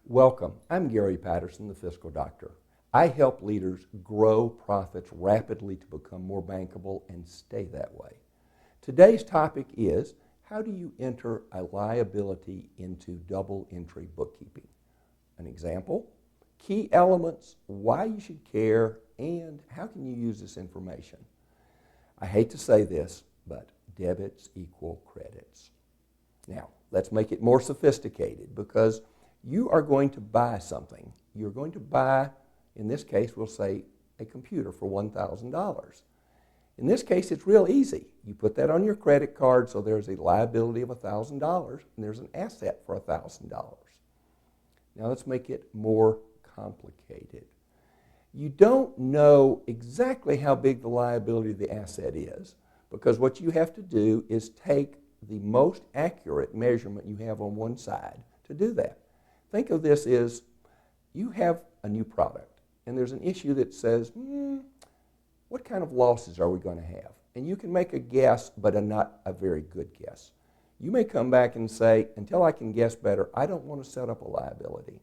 Welcome. I'm Gary Patterson, the Fiscal Doctor. I help leaders grow profits rapidly to become more bankable and stay that way. Today's topic is, how do you enter a liability into double entry bookkeeping? An example, key elements, why you should care, and how can you use this information? I hate to say this, but debits equal credits. Now, let's make it more sophisticated because you are going to buy something. You're going to buy, in this case, we'll say a computer for $1,000. In this case, it's real easy. You put that on your credit card, so there's a liability of $1,000, and there's an asset for $1,000. Now let's make it more complicated. You don't know exactly how big the liability of the asset is, because what you have to do is take the most accurate measurement you have on one side to do that. Think of this as you have a new product, and there's an issue that says, what kind of losses are we going to have? And you can make a guess, but not a very good guess. You may come back and say, until I can guess better, I don't want to set up a liability.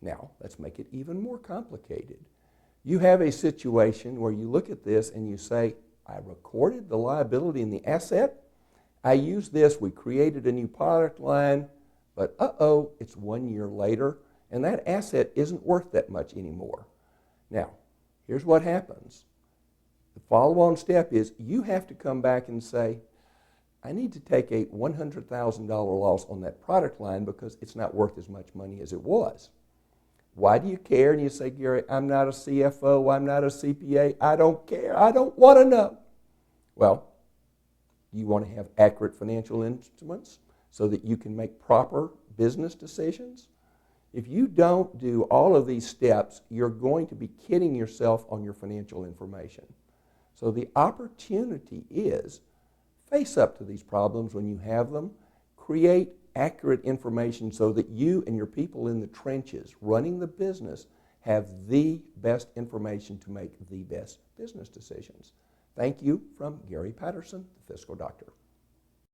Now, let's make it even more complicated. You have a situation where you look at this and you say, I recorded the liability and the asset. I used this. We created a new product line. But it's 1 year later, and that asset isn't worth that much anymore. Now, here's what happens. The follow-on step is you have to come back and say, I need to take a $100,000 loss on that product line because it's not worth as much money as it was. Why do you care? And you say, Gary, I'm not a CFO, I'm not a CPA, I don't care, I don't want to know. Well, you want to have accurate financial instruments so that you can make proper business decisions. If you don't do all of these steps, you're going to be kidding yourself on your financial information. So the opportunity is face up to these problems when you have them, create accurate information so that you and your people in the trenches running the business have the best information to make the best business decisions. Thank you from Gary Patterson, the Fiscal Doctor.